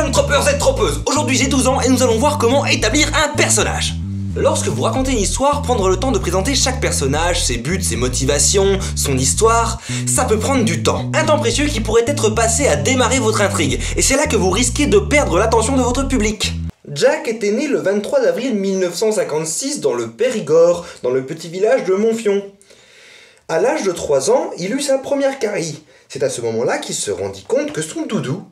jeunes troppeurs et troppeuses, aujourd'hui j'ai 12 ans et nous allons voir comment établir un personnage. Lorsque vous racontez une histoire, prendre le temps de présenter chaque personnage, ses buts, ses motivations, son histoire, ça peut prendre du temps. Un temps précieux qui pourrait être passé à démarrer votre intrigue, et c'est là que vous risquez de perdre l'attention de votre public. Jack était né le 23 avril 1956 dans le Périgord, dans le petit village de Montfion. À l'âge de 3 ans, il eut sa première carie. C'est à ce moment-là qu'il se rendit compte que son doudou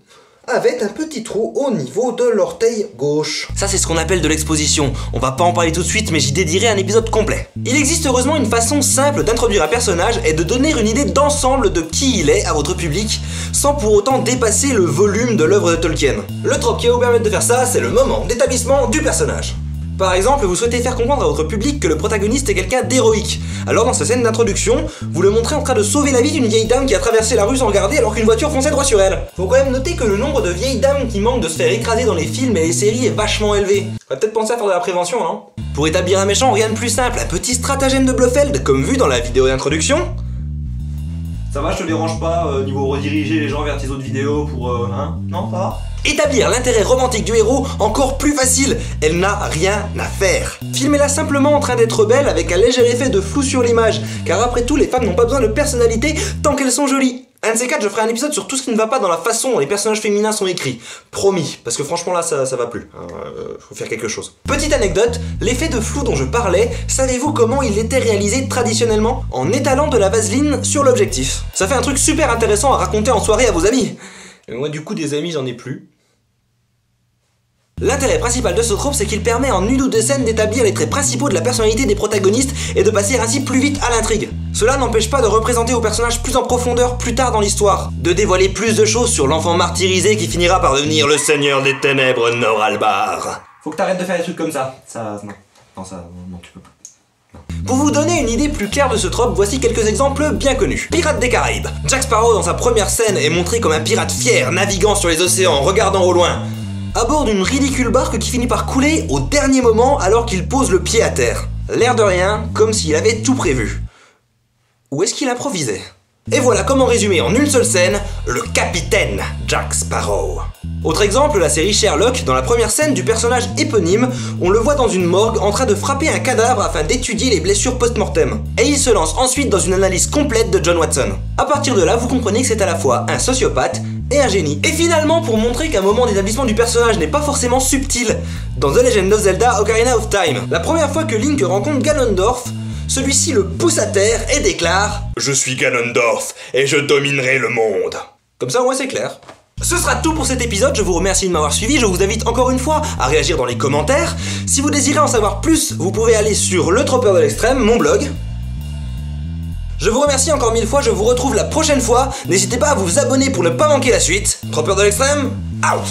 avait un petit trou au niveau de l'orteil gauche. Ça c'est ce qu'on appelle de l'exposition. On va pas en parler tout de suite, mais j'y dédierai un épisode complet. Il existe heureusement une façon simple d'introduire un personnage et de donner une idée d'ensemble de qui il est à votre public, sans pour autant dépasser le volume de l'œuvre de Tolkien. Le trope qui va vous permettre de faire ça, c'est le moment d'établissement du personnage. Par exemple, vous souhaitez faire comprendre à votre public que le protagoniste est quelqu'un d'héroïque. Alors dans sa scène d'introduction, vous le montrez en train de sauver la vie d'une vieille dame qui a traversé la rue sans regarder alors qu'une voiture fonçait droit sur elle. Faut quand même noter que le nombre de vieilles dames qui manquent de se faire écraser dans les films et les séries est vachement élevé. On va peut-être penser à faire de la prévention, non? Pour établir un méchant, rien de plus simple, un petit stratagème de Blofeld, comme vu dans la vidéo d'introduction. Ça va, je te dérange pas, niveau rediriger les gens vers tes autres vidéos pour... hein? Non, ça va? Établir l'intérêt romantique du héros, encore plus facile, elle n'a rien à faire. Filmez-la simplement en train d'être belle avec un léger effet de flou sur l'image, car après tout les femmes n'ont pas besoin de personnalité tant qu'elles sont jolies. Un de ces quatre, je ferai un épisode sur tout ce qui ne va pas dans la façon dont les personnages féminins sont écrits. Promis, parce que franchement là ça va plus, faut faire quelque chose. Petite anecdote, l'effet de flou dont je parlais, savez-vous comment il était réalisé traditionnellement? En étalant de la vaseline sur l'objectif. Ça fait un truc super intéressant à raconter en soirée à vos amis. Et moi du coup des amis j'en ai plus. L'intérêt principal de ce trope, c'est qu'il permet en une ou deux scènes d'établir les traits principaux de la personnalité des protagonistes et de passer ainsi plus vite à l'intrigue. Cela n'empêche pas de représenter vos personnages plus en profondeur plus tard dans l'histoire, de dévoiler plus de choses sur l'enfant martyrisé qui finira par devenir le seigneur des ténèbres Noralbar. Faut que t'arrêtes de faire des trucs comme ça. Non, tu peux pas. Pour vous donner une idée plus claire de ce trope, voici quelques exemples bien connus. Pirates des Caraïbes. Jack Sparrow dans sa première scène est montré comme un pirate fier, naviguant sur les océans, regardant au loin, à bord d'une ridicule barque qui finit par couler au dernier moment alors qu'il pose le pied à terre. L'air de rien, comme s'il avait tout prévu. Ou est-ce qu'il improvisait? Et voilà comment résumer en une seule scène le capitaine Jack Sparrow. Autre exemple, la série Sherlock, dans la première scène du personnage éponyme, on le voit dans une morgue en train de frapper un cadavre afin d'étudier les blessures post-mortem. Et il se lance ensuite dans une analyse complète de John Watson. À partir de là, vous comprenez que c'est à la fois un sociopathe et un génie. Et finalement, pour montrer qu'un moment d'établissement du personnage n'est pas forcément subtil, dans The Legend of Zelda Ocarina of Time, la première fois que Link rencontre Ganondorf, celui-ci le pousse à terre et déclare « Je suis Ganondorf et je dominerai le monde ». Comme ça, au moins c'est clair. Ce sera tout pour cet épisode, je vous remercie de m'avoir suivi, je vous invite encore une fois à réagir dans les commentaires. Si vous désirez en savoir plus, vous pouvez aller sur Le Troppeur de l'Extrême, mon blog. Je vous remercie encore 1000 fois, je vous retrouve la prochaine fois. N'hésitez pas à vous abonner pour ne pas manquer la suite. Troppeur de l'Extrême, out!